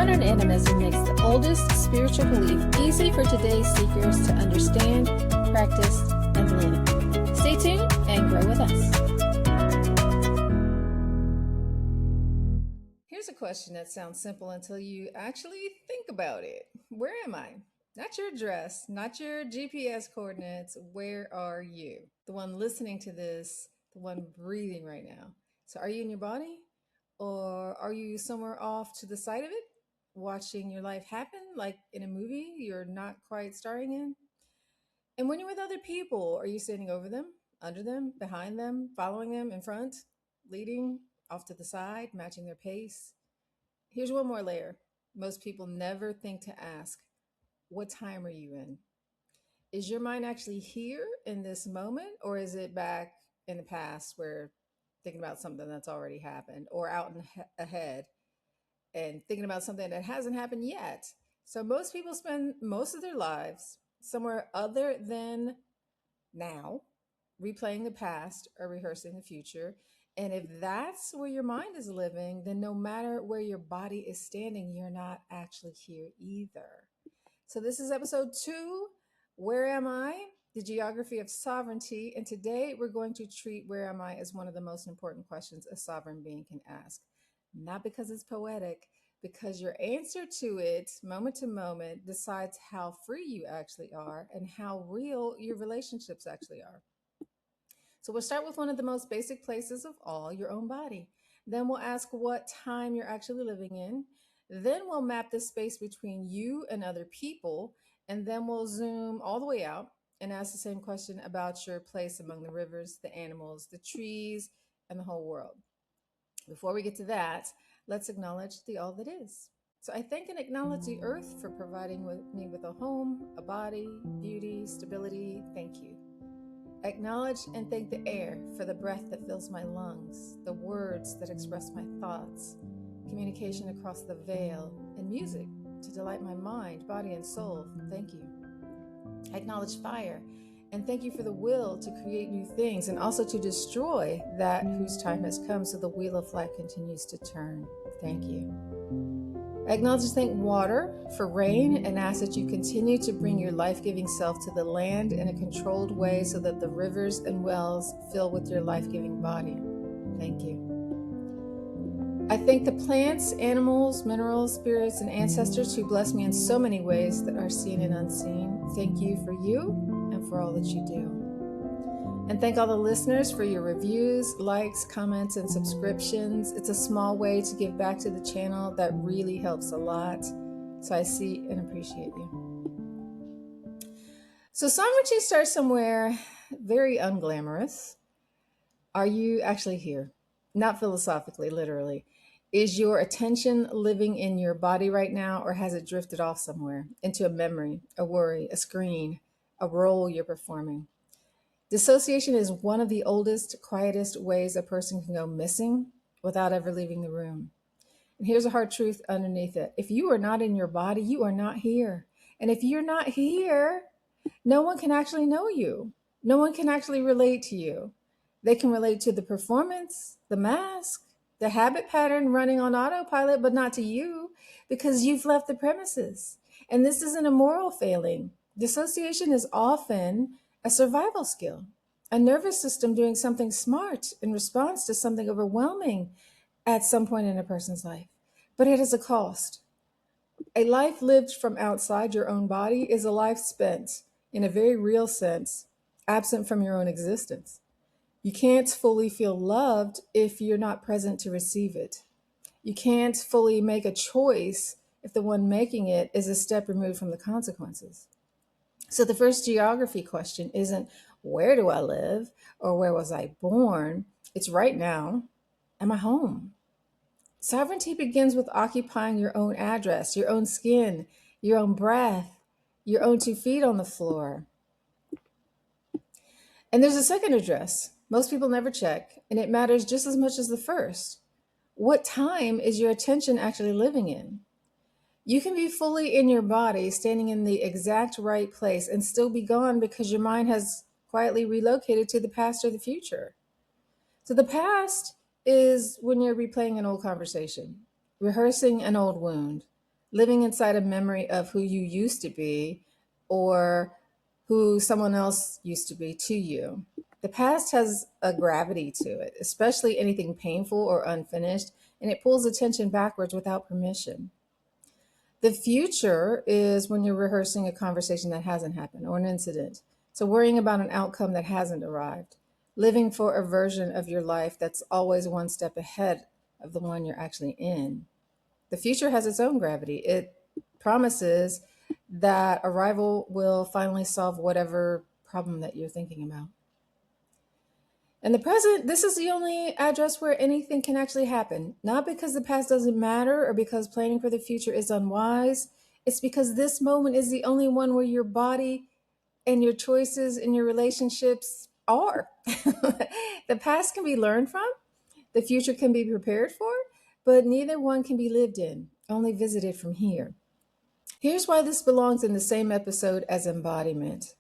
Modern animism makes the oldest spiritual belief easy for today's seekers to understand, practice, and live. Stay tuned and grow with us. Here's a question that sounds simple until you actually think about it. Where am I? Not your address, not your GPS coordinates. Where are you? The one listening to this, the one breathing right now. So, are you in your body? Or are you somewhere off to the side of it, watching your life happen like in a movie you're not quite starring in? And when you're with other people, are you standing over them, under them, behind them, following them, in front, leading, off to the side, matching their pace? Here's one more layer. Most people never think to ask, what time are you in? Is your mind actually here in this moment, or is it back in the past where thinking about something that's already happened, or out and ahead and thinking about something that hasn't happened yet? So most people spend most of their lives somewhere other than now, replaying the past or rehearsing the future. And if that's where your mind is living, then no matter where your body is standing, you're not actually here either. So this is episode 2, Where Am I? The Geography of Sovereignty. And today we're going to treat where am I as one of the most important questions a sovereign being can ask. Not because it's poetic, because your answer to it, moment to moment, decides how free you actually are and how real your relationships actually are. So we'll start with one of the most basic places of all, your own body. Then we'll ask what time you're actually living in. Then we'll map the space between you and other people. And then we'll zoom all the way out and ask the same question about your place among the rivers, the animals, the trees, and the whole world. Before we get to that, let's acknowledge the all that is. So I thank and acknowledge the earth for providing me with a home, a body, beauty, stability. Thank you. Acknowledge and thank the air for the breath that fills my lungs, the words that express my thoughts, communication across the veil, and music to delight my mind, body, and soul. Thank you. I acknowledge fire and thank you for the will to create new things and also to destroy that whose time has come so the wheel of life continues to turn. Thank you. I acknowledge and thank water for rain and ask that you continue to bring your life-giving self to the land in a controlled way so that the rivers and wells fill with your life-giving body. Thank you. I thank the plants, animals, minerals, spirits, and ancestors who bless me in so many ways that are seen and unseen. Thank you for you and for all that you do. And thank all the listeners for your reviews, likes, comments, and subscriptions. It's a small way to give back to the channel that really helps a lot. So I see and appreciate you. So sovereignty starts somewhere very unglamorous. Are you actually here? Not philosophically, literally. Is your attention living in your body right now, or has it drifted off somewhere into a memory, a worry, a screen, a role you're performing? Dissociation is one of the oldest, quietest ways a person can go missing without ever leaving the room. And here's a hard truth underneath it. If you are not in your body, you are not here. And if you're not here, no one can actually know you. No one can actually relate to you. They can relate to the performance, the mask, the habit pattern running on autopilot, but not to you because you've left the premises. And this isn't a moral failing. Dissociation is often a survival skill, a nervous system doing something smart in response to something overwhelming at some point in a person's life. But it is a cost. A life lived from outside your own body is a life spent, in a very real sense, absent from your own existence. You can't fully feel loved if you're not present to receive it. You can't fully make a choice if the one making it is a step removed from the consequences. So the first geography question isn't where do I live or where was I born? It's right now. Am I home? Sovereignty begins with occupying your own address, your own skin, your own breath, your own 2 feet on the floor. And there's a second address. Most people never check, and it matters just as much as the first. What time is your attention actually living in? You can be fully in your body, standing in the exact right place, and still be gone because your mind has quietly relocated to the past or the future. So the past is when you're replaying an old conversation, rehearsing an old wound, living inside a memory of who you used to be or who someone else used to be to you. The past has a gravity to it, especially anything painful or unfinished, and it pulls attention backwards without permission. The future is when you're rehearsing a conversation that hasn't happened or an incident. So, worrying about an outcome that hasn't arrived, living for a version of your life that's always one step ahead of the one you're actually in. The future has its own gravity. It promises that arrival will finally solve whatever problem that you're thinking about. And the present, this is the only address where anything can actually happen. Not because the past doesn't matter or because planning for the future is unwise. It's because this moment is the only one where your body and your choices and your relationships are. The past can be learned from, the future can be prepared for, but neither one can be lived in, only visited from here. Here's why this belongs in the same episode as embodiment.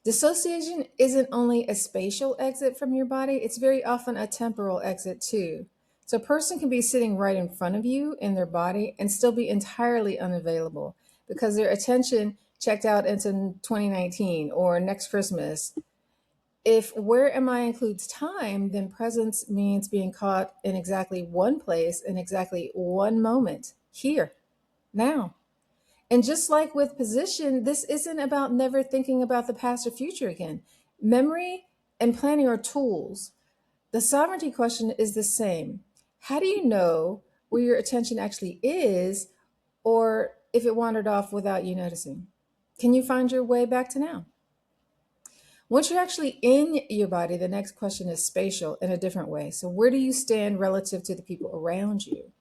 Dissociation isn't only a spatial exit from your body, it's very often a temporal exit too. So a person can be sitting right in front of you in their body and still be entirely unavailable because their attention checked out into 2019 or next Christmas. If where am I includes time, then presence means being caught in exactly one place in exactly one moment, here, now. And just like with position, this isn't about never thinking about the past or future again. Memory and planning are tools. The sovereignty question is the same. How do you know where your attention actually is or if it wandered off without you noticing? Can you find your way back to now? Once you're actually in your body, the next question is spatial in a different way. So, where do you stand relative to the people around you?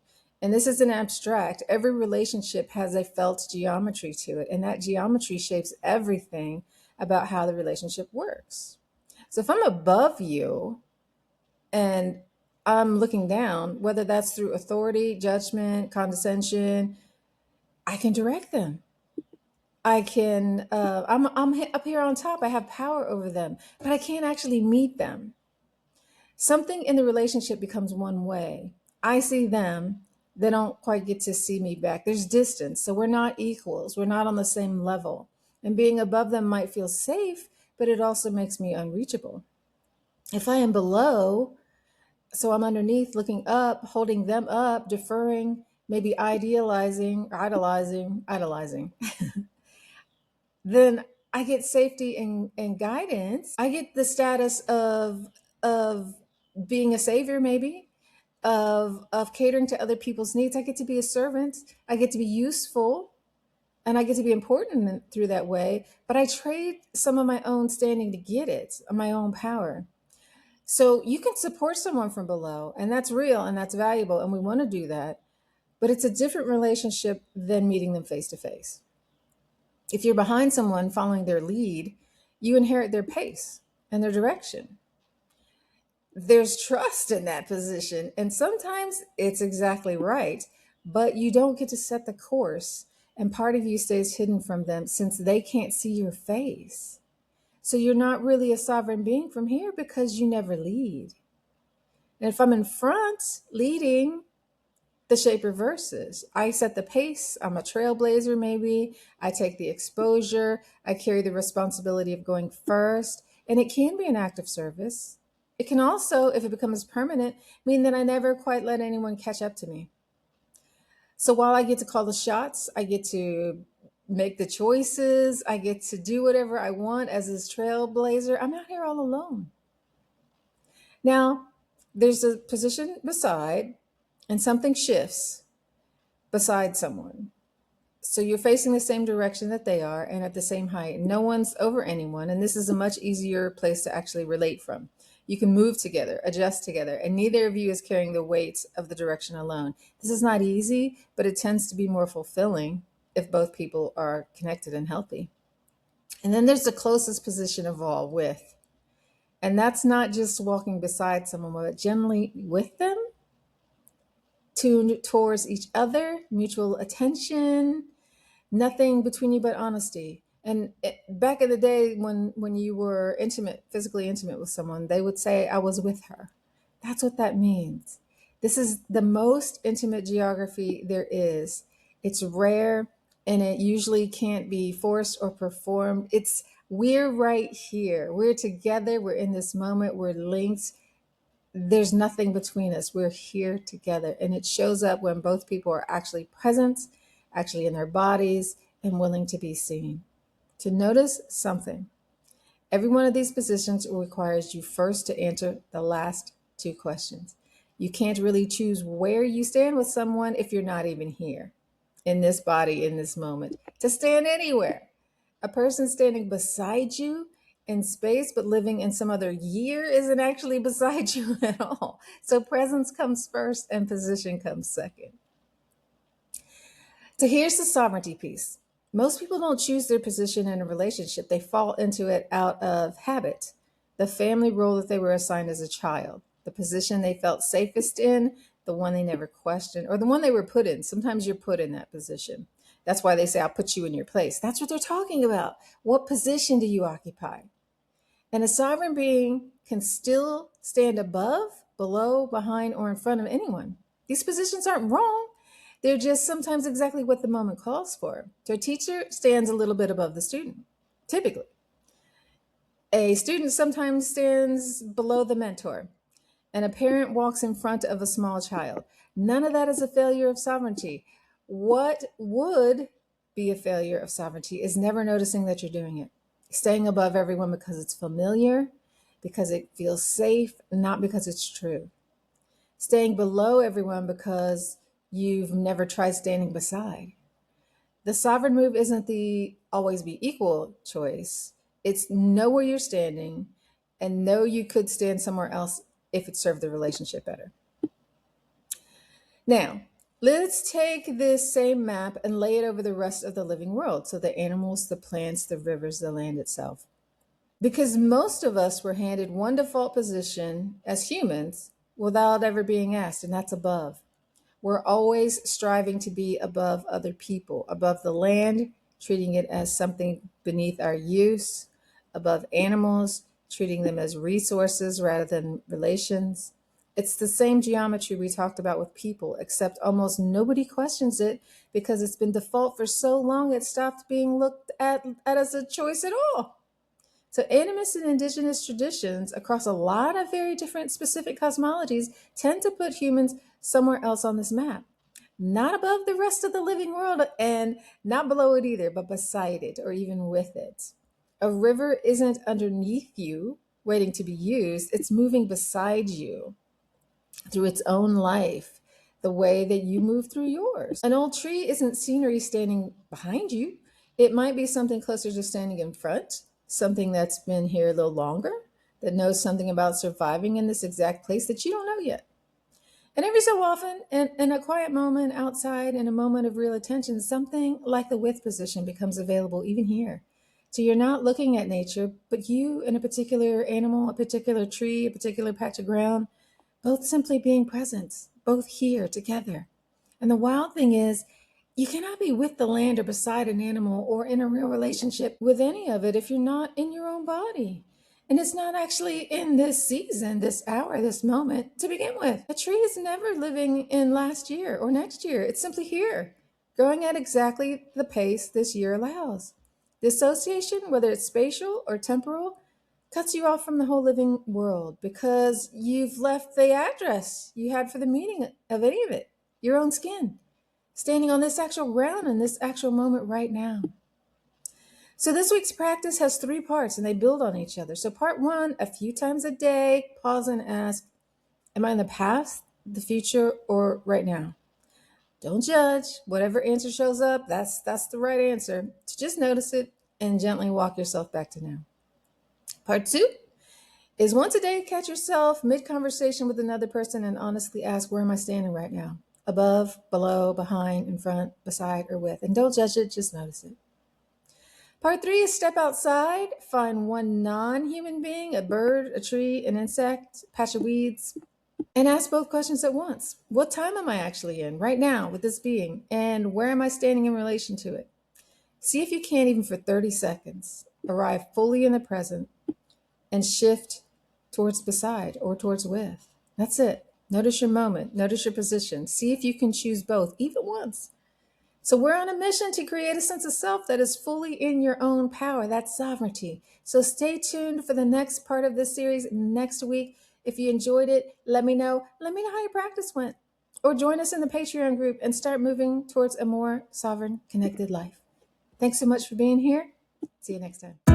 And this isn't abstract. Every relationship has a felt geometry to it, and that geometry shapes everything about how the relationship works. So, if I'm above you and I'm looking down, whether that's through authority, judgment, condescension, I can direct them. I can, up here on top. I have power over them, but I can't actually meet them. Something in the relationship becomes one way. I see them. They don't quite get to see me back. There's distance. So we're not equals. We're not on the same level. And being above them might feel safe, but it also makes me unreachable. If I am below, so I'm underneath looking up, holding them up, deferring, maybe idealizing, idolizing, then I get safety and guidance. I get the status of being a savior, maybe, of catering to other people's needs. I get to be a servant. I get to be useful, and I get to be important through that way. But I trade some of my own standing to get it, my own power. So you can support someone from below, and that's real and that's valuable, and we want to do that. But it's a different relationship than meeting them face to face. If you're behind someone following their lead, you inherit their pace and their direction. There's trust in that position, and sometimes it's exactly right, but you don't get to set the course, and part of you stays hidden from them since they can't see your face. So you're not really a sovereign being from here because you never lead. And if I'm in front leading, the shape reverses. I set the pace. I'm a trailblazer, maybe. I take the exposure. I carry the responsibility of going first. And it can be an act of service. It can also, if it becomes permanent, mean that I never quite let anyone catch up to me. So while I get to call the shots, I get to make the choices, I get to do whatever I want as this trailblazer, I'm out here all alone. Now, there's a position beside, and something shifts beside someone. So you're facing the same direction that they are and at the same height. No one's over anyone. And this is a much easier place to actually relate from. You can move together, adjust together, and neither of you is carrying the weight of the direction alone. This is not easy, but it tends to be more fulfilling if both people are connected and healthy. And then there's the closest position of all, with. And that's not just walking beside someone, but generally with them, tuned towards each other, mutual attention, nothing between you but honesty. And back in the day when you were intimate, physically intimate with someone, they would say, I was with her. That's what that means. This is the most intimate geography there is. It's rare, and it usually can't be forced or performed. We're right here. We're together. We're in this moment. We're linked. There's nothing between us. We're here together. And it shows up when both people are actually present, actually in their bodies, and willing to be seen. To notice something. Every one of these positions requires you first to answer the last two questions. You can't really choose where you stand with someone if you're not even here in this body, in this moment, to stand anywhere. A person standing beside you in space but living in some other year isn't actually beside you at all. So presence comes first and position comes second. So here's the sovereignty piece. Most people don't choose their position in a relationship, they fall into it out of habit. The family role that they were assigned as a child, the position they felt safest in, the one they never questioned, or the one they were put in. Sometimes you're put in that position. That's why they say, I'll put you in your place. That's what they're talking about. What position do you occupy? And a sovereign being can still stand above, below, behind, or in front of anyone. These positions aren't wrong. They're just sometimes exactly what the moment calls for. So a teacher stands a little bit above the student, typically. A student sometimes stands below the mentor, and a parent walks in front of a small child. None of that is a failure of sovereignty. What would be a failure of sovereignty is never noticing that you're doing it, staying above everyone because it's familiar, because it feels safe, not because it's true. Staying below everyone because you've never tried standing beside. The sovereign move isn't the always be equal choice. It's know where you're standing and know you could stand somewhere else if it served the relationship better. Now, let's take this same map and lay it over the rest of the living world. So the animals, the plants, the rivers, the land itself. Because most of us were handed one default position as humans without ever being asked, and that's above. We're always striving to be above other people, above the land, treating it as something beneath our use, above animals, treating them as resources rather than relations. It's the same geometry we talked about with people, except almost nobody questions it because it's been default for so long it stopped being looked at as a choice at all. So, animist and indigenous traditions across a lot of very different specific cosmologies tend to put humans somewhere else on this map. Not above the rest of the living world and not below it either, but beside it or even with it. A river isn't underneath you waiting to be used, it's moving beside you through its own life, the way that you move through yours. An old tree isn't scenery standing behind you. It might be something closer to standing in front, something that's been here a little longer, that knows something about surviving in this exact place that you don't know yet. And every so often, in a quiet moment outside, in a moment of real attention, something like the width position becomes available even here. So you're not looking at nature, but you and a particular animal, a particular tree, a particular patch of ground, both simply being present, both here together. And the wild thing is, you cannot be with the land or beside an animal or in a real relationship with any of it if you're not in your own body. And it's not actually in this season, this hour, this moment to begin with. A tree is never living in last year or next year. It's simply here, growing at exactly the pace this year allows. The association, whether it's spatial or temporal, cuts you off from the whole living world because you've left the address you had for the meaning of any of it, your own skin, standing on this actual ground in this actual moment right now. So this week's practice has three parts and they build on each other. So part one, a few times a day, pause and ask, am I in the past, the future, or right now? Don't judge. Whatever answer shows up, that's the right answer. So just notice it and gently walk yourself back to now. Part two is once a day, catch yourself mid conversation with another person and honestly ask, where am I standing right now? Above, below, behind, in front, beside, or with. And don't judge it, just notice it. Part three is step outside, find one non human being, a bird, a tree, an insect, patch of weeds, and ask both questions at once. What time am I actually in right now with this being? And where am I standing in relation to it? See if you can, even for 30 seconds, arrive fully in the present and shift towards beside or towards with. That's it. Notice your moment, notice your position. See if you can choose both, even once. So we're on a mission to create a sense of self that is fully in your own power. That's sovereignty. So stay tuned for the next part of this series next week. If you enjoyed it, let me know. Let me know how your practice went. Or join us in the Patreon group and start moving towards a more sovereign, connected life. Thanks so much for being here. See you next time.